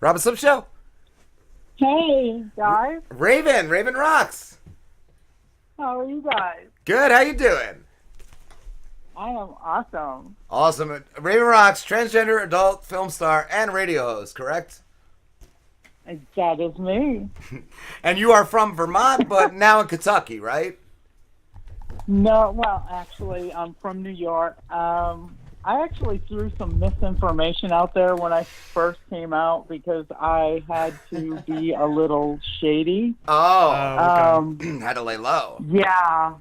Robin Slip Show. Hey, guys. Raven Roxx. How are you guys? Good, how you doing? I am awesome. Awesome. Raven Roxx, transgender adult film star and radio host, correct? That is me. And you are from Vermont, but now in Kentucky, right? No, well, actually, I'm from New York. I actually threw some misinformation out there when I first came out because I had to be a little shady. Okay. Had to lay low. Yeah.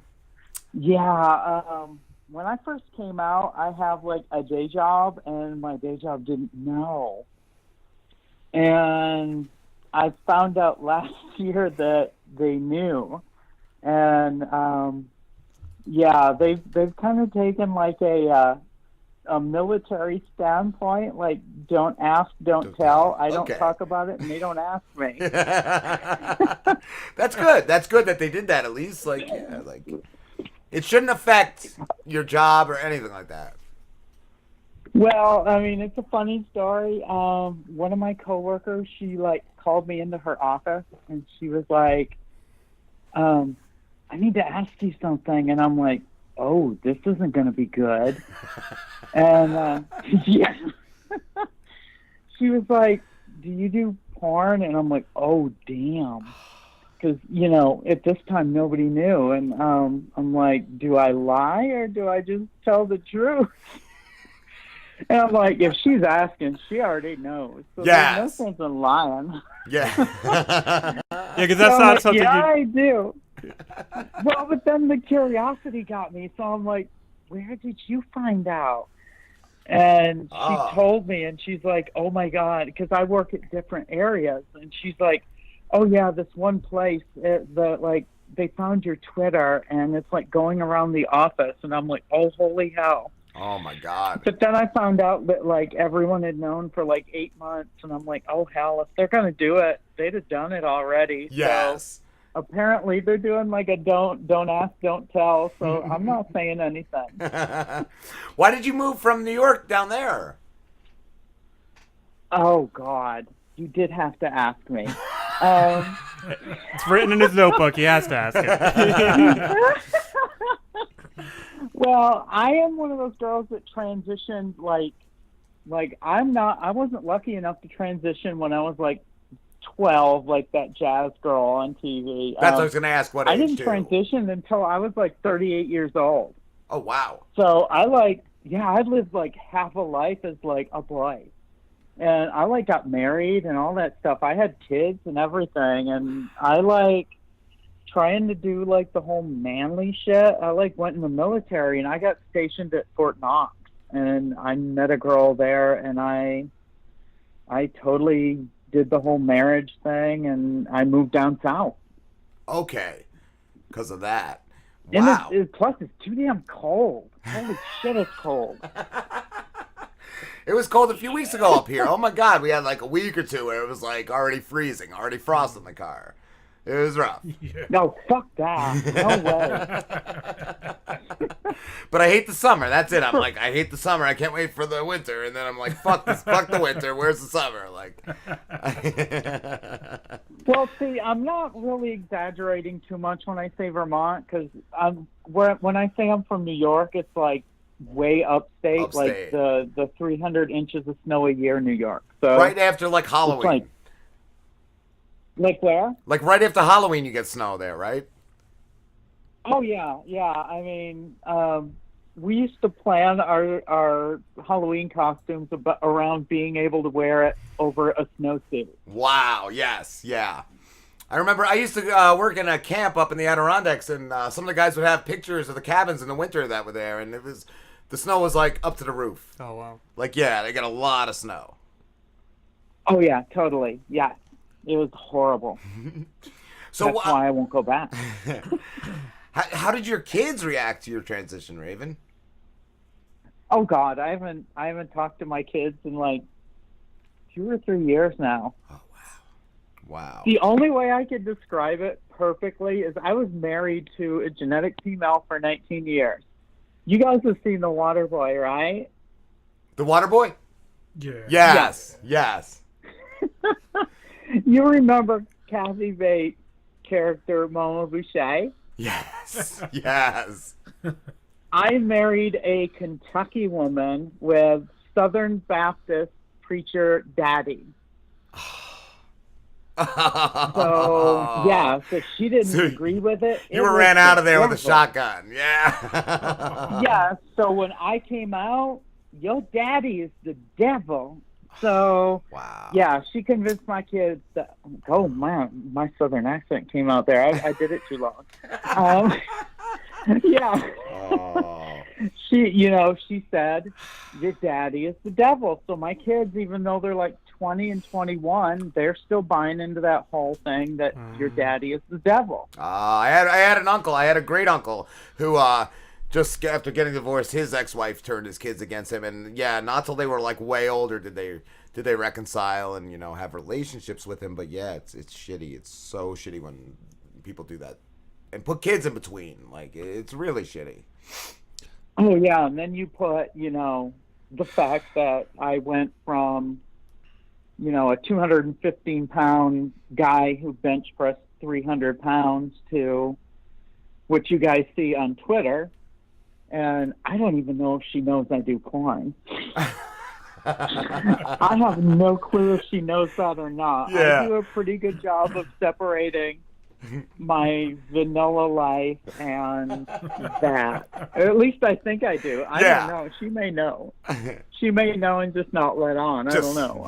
When I first came out, I have like a day job, and my day job didn't know. And I found out last year that they knew. And they've kind of taken like a military standpoint, like don't ask, don't tell. I don't talk about it, and they don't ask me. That's good. That's good that they did that at least. Like it shouldn't affect your job or anything like that. Well, I mean, it's a funny story. One of my coworkers, she like called me into her office, and she was like, "I need to ask you something," and I'm like, "Oh, this isn't going to be good." And yeah, she was like, "Do you do porn?" And I'm like, "Oh, damn," because at this time nobody knew, and I'm like, "Do I lie or do I just tell the truth?" And I'm like, if she's asking, she already knows. So there's no sense in lying. Yeah. Because that's not something. Yeah, I do. Well, but then the curiosity got me, so I'm like, where did you find out? And she told me, and she's like, oh my God, because I work at different areas, and she's like, oh yeah, this one place, they found your Twitter, and it's like going around the office, and I'm like, oh holy hell. Oh my God. But then I found out that like everyone had known for like 8 months, and I'm like, oh hell, if they're gonna do it, they'd have done it already. Yes. So apparently they're doing like a don't ask, don't tell. So I'm not saying anything. Why did you move from New York down there? Oh God, you did have to ask me. It's written in his notebook. He has to ask it. Well, I am one of those girls that transitioned like I wasn't lucky enough to transition when I was like 12, like that jazz girl on TV. That's what I was going to ask. What age? I didn't transition until I was like 38 years old. Oh, wow. So I lived like half a life as like a boy. And I got married and all that stuff. I had kids and everything, and I trying to do like the whole manly shit. I went in the military, and I got stationed at Fort Knox, and I met a girl there, and I totally did the whole marriage thing, and I moved down south. Okay, because of that. Wow. And plus it's too damn cold. Holy shit, it's cold. It was cold a few weeks ago up here. Oh my God, we had like a week or two where it was like already freezing, already frost in the car. It was rough. Yeah. No, fuck that. No way. But I hate the summer. That's it. I'm like, I hate the summer. I can't wait for the winter. And then I'm like, fuck this, fuck the winter. Where's the summer? Well, see, I'm not really exaggerating too much when I say Vermont, because when I say I'm from New York, it's like way upstate. Like the 300 inches of snow a year in New York. So right after like Halloween. Like where? Like right after Halloween, you get snow there, right? Oh yeah. I mean, we used to plan our Halloween costumes around being able to wear it over a snowsuit. Wow. Yes. Yeah. I remember I used to work in a camp up in the Adirondacks, and some of the guys would have pictures of the cabins in the winter that were there, and the snow was like up to the roof. Oh wow. Like yeah, they got a lot of snow. Oh yeah, totally. Yeah. It was horrible. So that's why I won't go back. How did your kids react to your transition, Raven? Oh God, I haven't talked to my kids in like 2 or 3 years now. Oh wow. The only way I could describe it perfectly is I was married to a genetic female for 19 years. You guys have seen The Water Boy, right? The Water Boy? Yeah. Yes. You remember Kathy Bates' character, Mama Boucher? Yes. Yes. I married a Kentucky woman with Southern Baptist preacher daddy. So, yeah, so she didn't agree with it. You were ran out of there with a shotgun. Yeah. Yeah, so when I came out, your daddy is the devil. So, wow. Yeah, she convinced my kids that, oh, man, my Southern accent came out there. I did it too long. Yeah. Oh. She said, your daddy is the devil. So my kids, even though they're like 20 and 21, they're still buying into that whole thing that your daddy is the devil. I had an uncle. I had a great uncle who just after getting divorced, his ex-wife turned his kids against him, and yeah, not till they were like way older did they reconcile and have relationships with him. But yeah, it's shitty. It's so shitty when people do that and put kids in between. Like, it's really shitty. Oh yeah, and then you put the fact that I went from a 215-pound guy who bench pressed 300 pounds to what you guys see on Twitter. And I don't even know if she knows I do porn. I have no clue if she knows that or not. Yeah. I do a pretty good job of separating my vanilla life and that. Or at least I think I do. I don't know. She may know. She may know and just not let on. I don't know.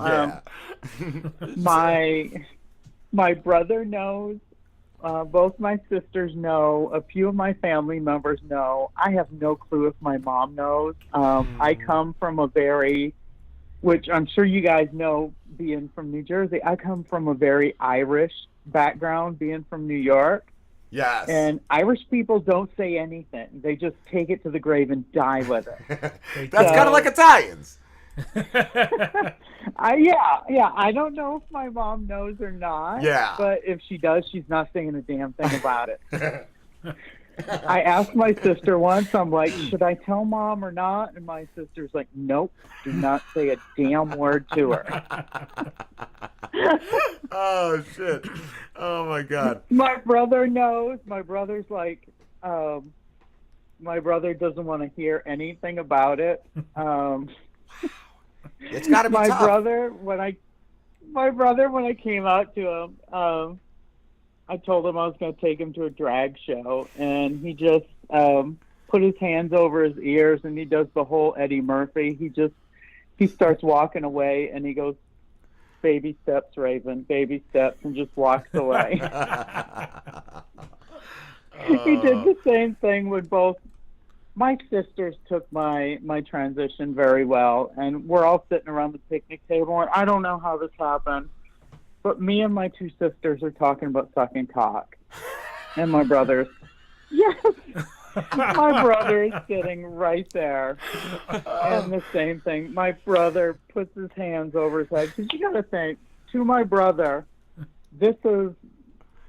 Yeah. My brother knows. Both my sisters know. A few of my family members know. I have no clue if my mom knows. I come from which I'm sure you guys know, being from New Jersey, I come from a very Irish background, being from New York. Yes. And Irish people don't say anything. They just take it to the grave and die with it. That's kind of like Italians. I don't know if my mom knows or not. Yeah. But if she does, she's not saying a damn thing about it. I asked my sister once, I'm like, should I tell mom or not? And my sister's like, nope, do not say a damn word to her. Oh, shit. Oh, my God. My brother knows. My brother's like, my brother doesn't want to hear anything about it. It's got to be tough. My brother, when I came out to him, I told him I was going to take him to a drag show, and he just put his hands over his ears, and he does the whole Eddie Murphy. He starts walking away, and he goes, baby steps, Raven, baby steps, and just walks away. He did the same thing with both. My sisters took my transition very well, and we're all sitting around the picnic table, and I don't know how this happened, but me and my two sisters are talking about sucking cock. And my brother's, yes, my brother is sitting right there. And the same thing, my brother puts his hands over his head. Because you got to think, to my brother, this is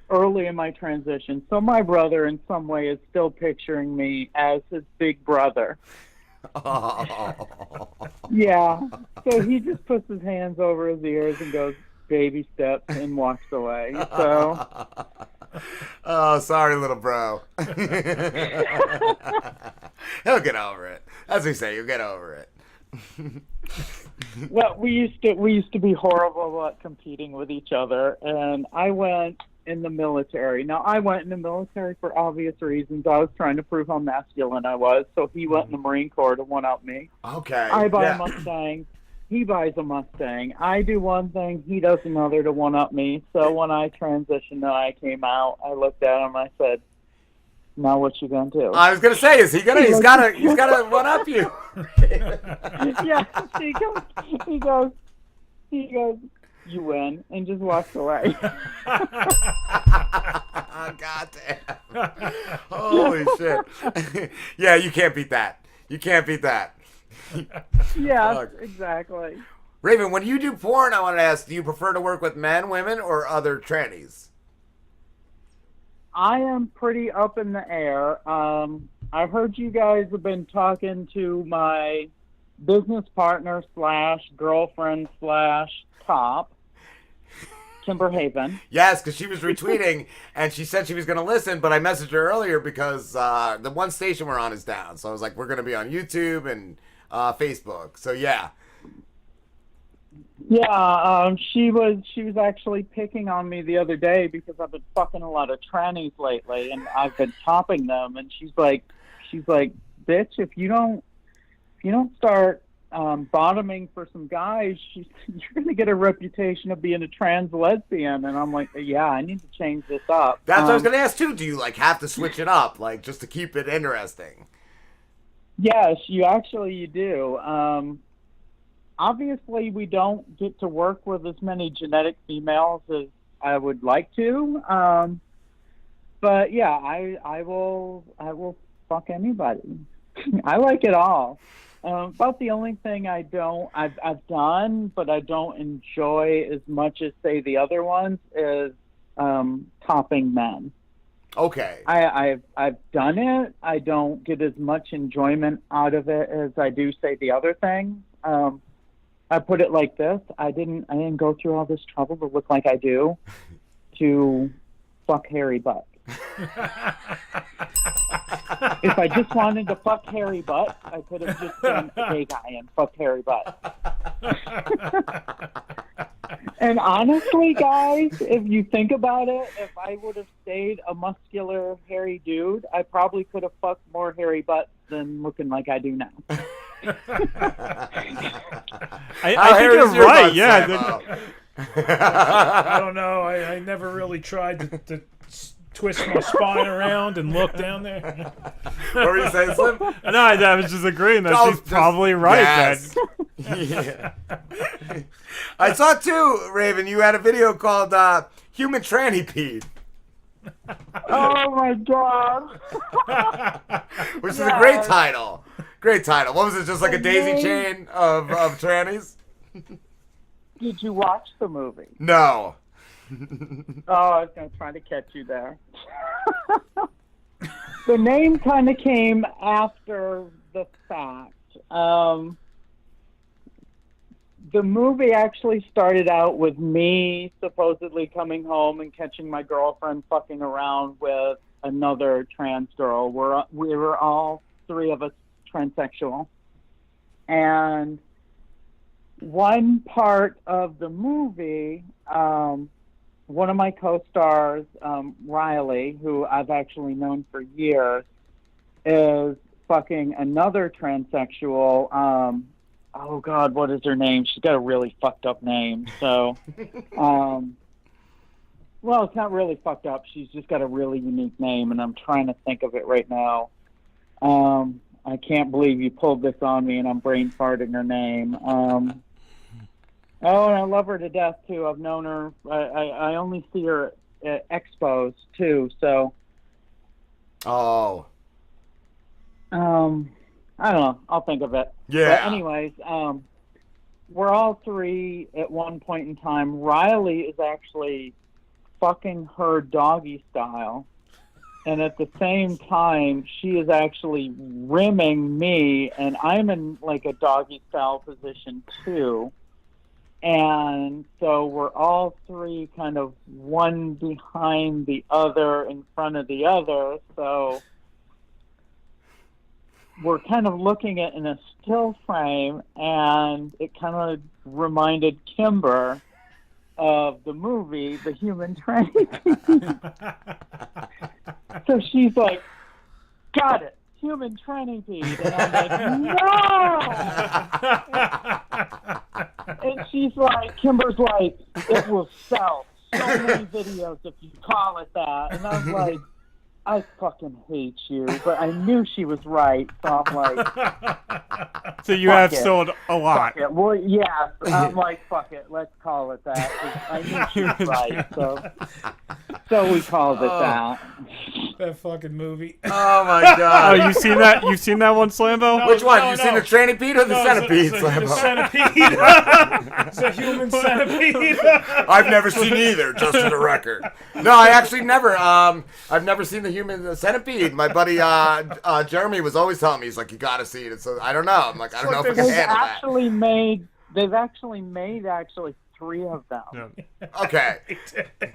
early in my transition. So my brother, in some way, is still picturing me as his big brother. Oh. Yeah. So he just puts his hands over his ears and goes, baby steps, and walks away. So. Oh, sorry, little bro. He'll get over it. As we say, he'll get over it. Well, we used to be horrible at competing with each other, and I went in the military. Now, I went in the military for obvious reasons. I was trying to prove how masculine I was, so he went in the Marine Corps to one-up me. Okay. I buy a Mustang. He buys a Mustang. I do one thing, he does another to one-up me. So when I transitioned and I came out, I looked at him, I said, now what you gonna do? I was gonna say, he's gotta one-up you. Yeah, he goes, you win, and just walks away. God damn. Holy shit. Yeah, you can't beat that. You can't beat that. Yeah, exactly. Raven, when you do porn, I want to ask, do you prefer to work with men, women, or other trannies? I am pretty up in the air. I heard you guys have been talking to my business partner / girlfriend / top. Timberhaven. Yes, because she was retweeting, and she said she was going to listen, but I messaged her earlier because the one station we're on is down. So I was like, we're going to be on YouTube and Facebook. So, yeah. Yeah, she was actually picking on me the other day because I've been fucking a lot of trannies lately, and I've been topping them. And she's like, bitch, if you don't start bottoming for some guys, you're gonna get a reputation of being a trans lesbian. And I'm like, yeah, I need to change this up. That's what I was gonna ask too. Do you like have to switch it up, like just to keep it interesting? Yes, you do. Obviously, we don't get to work with as many genetic females as I would like to. But yeah, I will fuck anybody. I like it all. About the only thing I've done, but I don't enjoy as much as say the other ones is topping men. Okay. I've done it. I don't get as much enjoyment out of it as I do say the other thing. I put it like this: I didn't go through all this trouble to look like I do to fuck hairy butt. If I just wanted to fuck hairy butt, I could have just been a gay guy and fucked hairy butt. And honestly, guys, if you think about it, if I would have stayed a muscular, hairy dude, I probably could have fucked more hairy butts than looking like I do now. I think you're right. Yeah. I don't know. I never really tried to twist my spine around and look down there. What were you saying, Slim? No, I was just agreeing that she's probably right. Yes. Yeah. I saw too, Raven. You had a video called "Human Tranny Peed." Oh my god! Which is a great title. Great title. What was it? Just like a daisy chain of trannies? Did you watch the movie? No. Oh, I was going to try to catch you there. The name kind of came after the fact. The movie actually started out with me supposedly coming home and catching my girlfriend fucking around with another trans girl. We were all three of us transsexual. And one part of the movie, one of my co-stars, Riley, who I've actually known for years, is fucking another transsexual. Oh God, what is her name? She's got a really fucked up name. So, well, it's not really fucked up. She's just got a really unique name, and I'm trying to think of it right now. I can't believe you pulled this on me, and I'm brain farting her name. Oh, and I love her to death too. I've known her. I only see her at expos too. So. Oh. I don't know. I'll think of it. Yeah. But anyways, we're all three at one point in time. Riley is actually fucking her doggy style. And at the same time, she is actually rimming me, and I'm in like a doggy style position too. And so we're all three kind of one behind the other in front of the other. So we're kind of looking at in a still frame, and it kind of reminded Kimber of the movie, The Human Tranny. So she's like, got it, human tranny feed. And I'm like, no! And she's like, Kimber's like, it will sell so many videos if you call it that. And I'm like, I fucking hate you. But I knew she was right, so I'm like... So you have sold a lot. Fuck it. Well, yeah. I'm like, fuck it. Let's call it that. 'Cause I knew she was right, so we called it that. That fucking movie. Oh my god. Oh, you seen that? You've seen that one, Slambo? Which one? You seen the tranny Pete or the centipede, Slambo? The centipede. It's a human centipede. I've never seen either, just for the record. No, I actually never. I've never seen the human centipede. My buddy Jeremy was always telling me, he's like, you gotta see it. So I don't know. I'm like, I don't know if I can handle that. They've actually made 3 of them. Yeah. Okay.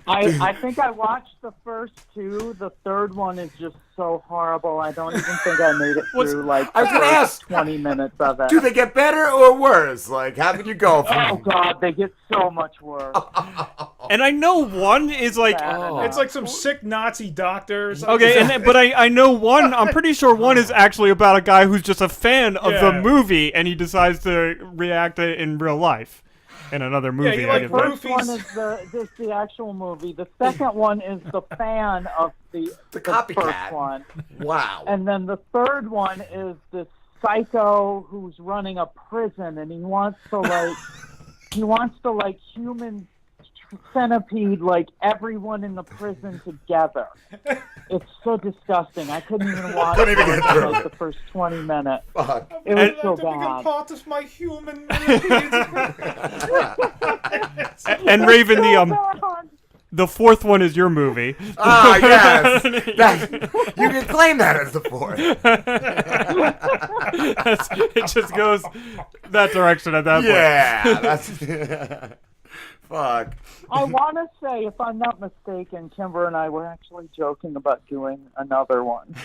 I think I watched the first 2. The third one is just so horrible. I don't even think I made it through like I was the gonna first ask, 20 minutes of it. Do they get better or worse? Like, how could you go from... Oh God, they get so much worse. And I know one is like, It's like some sick Nazi doctors. okay, but I know one. I'm pretty sure one is actually about a guy who's just a fan of the Yeah. movie, and he decides to react to it in real life in another movie. he I like guess. The first Roofies. one is the actual movie. The second one is the fan of the copycat. first one. Wow. And then the third one is this psycho who's running a prison, and he wants to human centipede like everyone in the prison together. It's so disgusting. I couldn't even watch Couldn't even get through like it. the first 20 minutes. Fuck. It was I'd so like to become bad. part of my human millipede. And Raven, bad. the fourth one is your movie. Ah, yes. You can claim that as the fourth. It just goes that direction at that point. Yeah. That's... Fuck. I want to say, if I'm not mistaken, Kimber and I were actually joking about doing another one.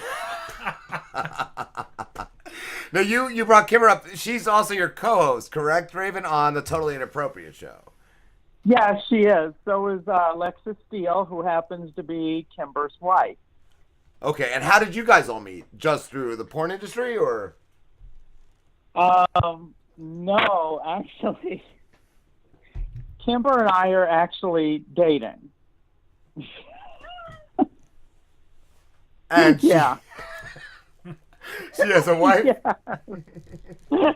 Now, you brought Kimber up. She's also your co-host, correct, Raven, on the Totally Inappropriate Show? Yeah, she is. So is Alexis Steele, who happens to be Kimber's wife. Okay, and how did you guys all meet? Just through the porn industry, or? No, actually, Kimber and I are actually dating. And Yeah. she has a wife? Yeah.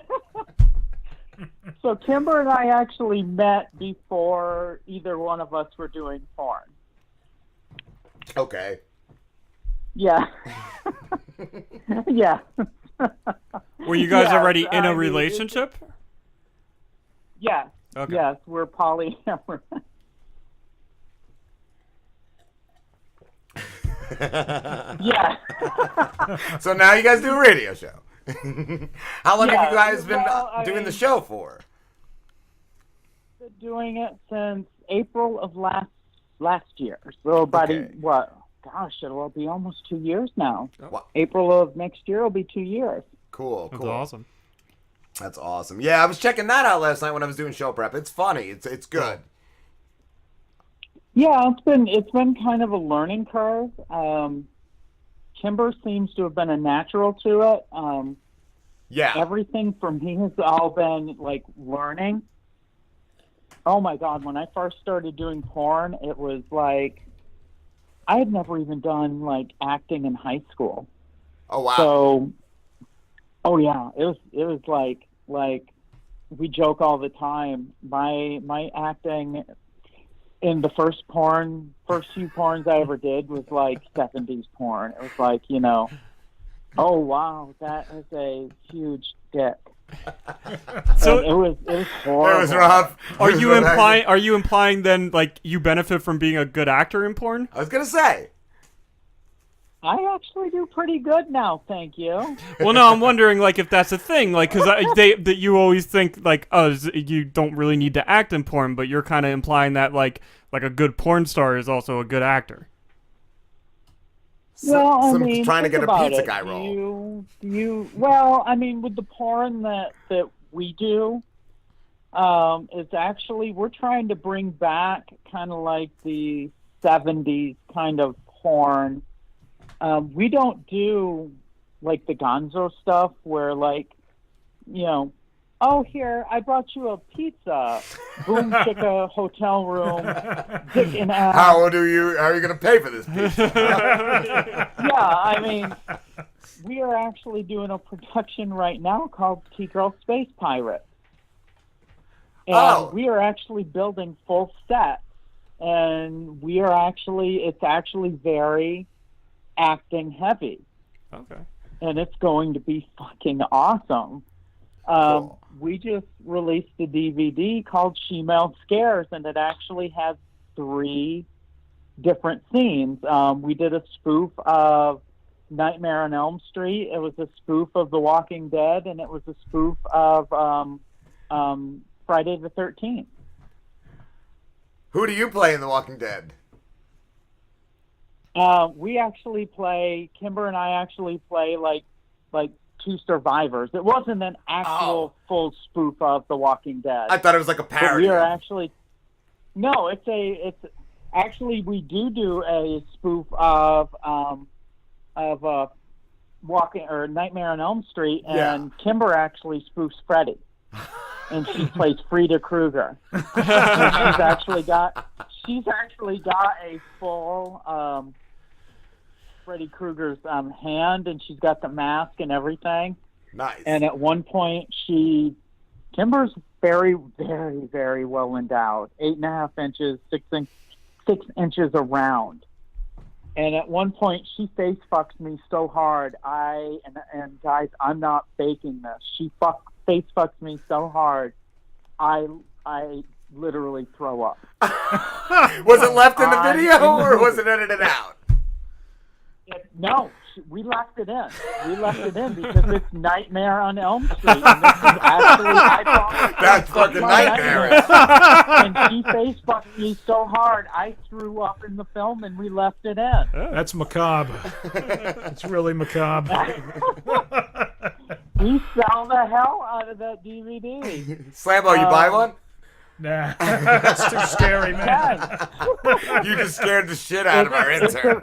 So Kimber and I actually met before either one of us were doing porn. Okay. Yeah. Yeah. Were you guys Yes, already in I a mean, relationship? Yes. Okay. Yes, we're polyamorous. Yeah. So now you guys do a radio show. How long have Yeah, you guys been well, I doing mean- the show for? Been doing it since April of last year. So about Okay. it'll be almost 2 years now. Wow. April of next year will be 2 years. Cool, That's cool. awesome. That's awesome. Yeah, I was checking that out last night when I was doing show prep. It's funny. It's good. Yeah, it's been kind of a learning curve. Kimber seems to have been a natural to it. Yeah. Everything for me has all been like learning. Oh my God, when I first started doing porn, it was like I had never even done like acting in high school. Oh wow. So, oh yeah, it was like we joke all the time. My acting in the first few porns I ever did was like 70s porn. It was like, oh wow, that is a huge dick. So And it was horrible. It was rough. Are It was you rough. implying then like you benefit from being a good actor in porn? I was gonna say. I actually do pretty good now, thank you. Well, no, I'm wondering like if that's a thing, like because that you always think like you don't really need to act in porn, but you're kind of implying that like a good porn star is also a good actor. Well, I Some mean, trying to think get a about pizza it. guy role. Well, I mean, with the porn that we do, it's actually we're trying to bring back kind of like the 70s kind of porn. We don't do like the gonzo stuff where like, oh, here, I brought you a pizza. Boom, chicka, hotel room, dick and ass. How are you gonna pay for this pizza? Yeah, I mean, we are actually doing a production right now called T-Girl Space Pirate. And Oh. we are actually building full sets. And it's actually very acting heavy. Okay. And it's going to be fucking awesome. Cool. We just released a DVD called She-Male Scares, and it actually has 3 different scenes. We did a spoof of Nightmare on Elm Street. It was a spoof of The Walking Dead, and it was a spoof of Friday the 13th. Who do you play in The Walking Dead? We actually play. Kimber and I actually play like two survivors. It wasn't an actual full spoof of The Walking Dead. I thought it was like a But parody. we are actually. No, it's actually we do a spoof of Walking or Nightmare on Elm Street, and Kimber actually spoofs Freddy, and she plays Frida Krueger. And she's actually got a full Freddy Krueger's hand, and she's got the mask and everything. Nice. And at one point, Kimber's very, very, very well endowed, 8.5 inches, 6 inches around. And at one point, she face fucks me so hard. And guys, I'm not faking this. She face fucks me so hard, I literally throw up. Was it left in the video, or was it edited out? No, we left it in. We left it in because it's Nightmare on Elm Street. And this is actually, I thought, That's fucking nightmare. And she face fucked me so hard, I threw up in the film, and we left it in. That's macabre. It's really macabre. We sell the hell out of that DVD. Slambo, you buy one? Nah, that's too scary, man. Yes. You just scared the shit out of our intern.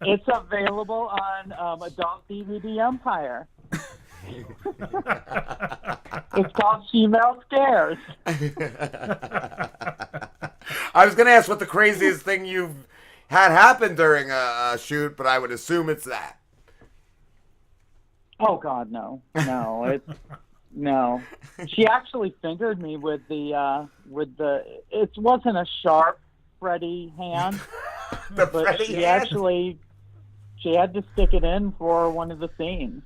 It's available on Adult DVD Empire. It's called Female Scares. I was going to ask what the craziest thing you've had happen during a shoot, but I would assume it's that. Oh God, no. No. She actually fingered me with the it wasn't a sharp Freddy hand, but Freddy she hand? she had to stick it in for one of the scenes.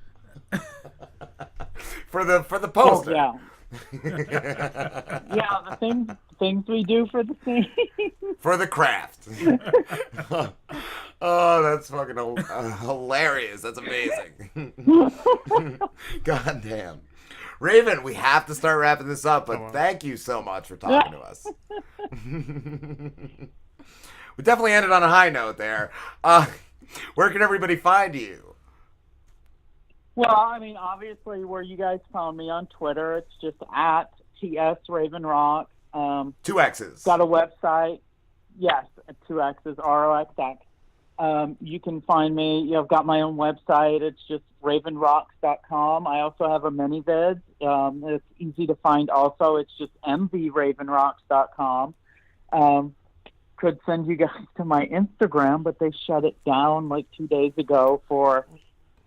For the poster. Oh, yeah, the things we do for the scene. For the craft. Oh, that's fucking hilarious. That's amazing. God damn. Raven, we have to start wrapping this up, but thank you so much for talking to us. We definitely ended on a high note there. Where can everybody find you? Well, I mean, obviously, where you guys found me on Twitter, it's just at @TSRavenRock. 2 X's. Got a website. Yes, 2 X's, ROXX. You can find me. I've got my own website. It's just ravenrocks.com. I also have a mini-vid. It's easy to find also. It's just mvravenrocks.com. Could send you guys to my Instagram, but they shut it down like 2 days ago for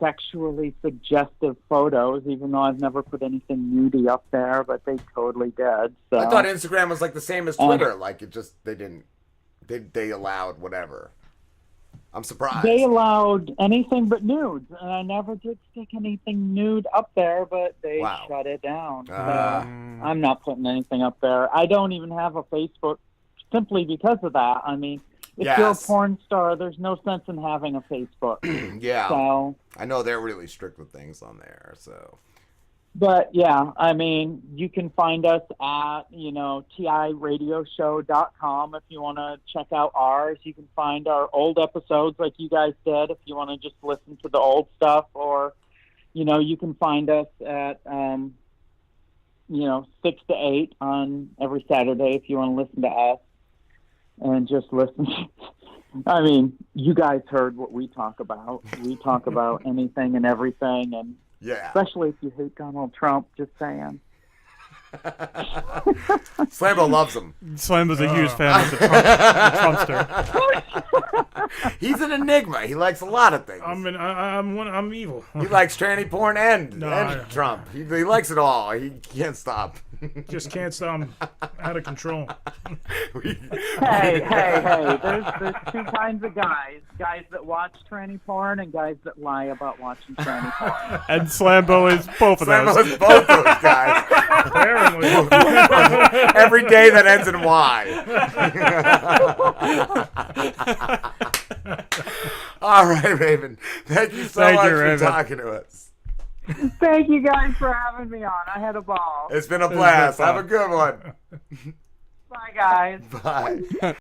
sexually suggestive photos, even though I've never put anything nudie up there, but they totally did. So. I thought Instagram was like the same as Twitter. Like it just, they allowed whatever. I'm surprised. They allowed anything but nudes, and I never did stick anything nude up there, but they shut it down. So I'm not putting anything up there. I don't even have a Facebook simply because of that. I mean, if you're a porn star, there's no sense in having a Facebook. Yeah. So, I know they're really strict with things on there, so. But yeah, I mean, you can find us at, TIRadioshow.com if you want to check out ours. You can find our old episodes like you guys did if you want to just listen to the old stuff, or, you can find us at, 6 to 8 on every Saturday if you want to listen to us and just listen. I mean, you guys heard what we talk about. We talk about anything and everything, and especially if you hate Donald Trump, just saying. Slambo loves him. Slambo's a huge fan of the Trumpster. He's an enigma. He likes a lot of things. I'm evil. He likes tranny porn and Trump. He likes it all. He can't stop. Just can't stop. I'm out of control. Hey, there's two kinds of guys. Guys that watch tranny porn and guys that lie about watching tranny porn. And Slambo is both of those. Slambo is both those guys. Apparently. Every day that ends in Y. All right, Raven. Thank you so much for talking to us. Thank you guys for having me on. I had a ball. It's been a blast. Have a good one. Bye, guys. Bye.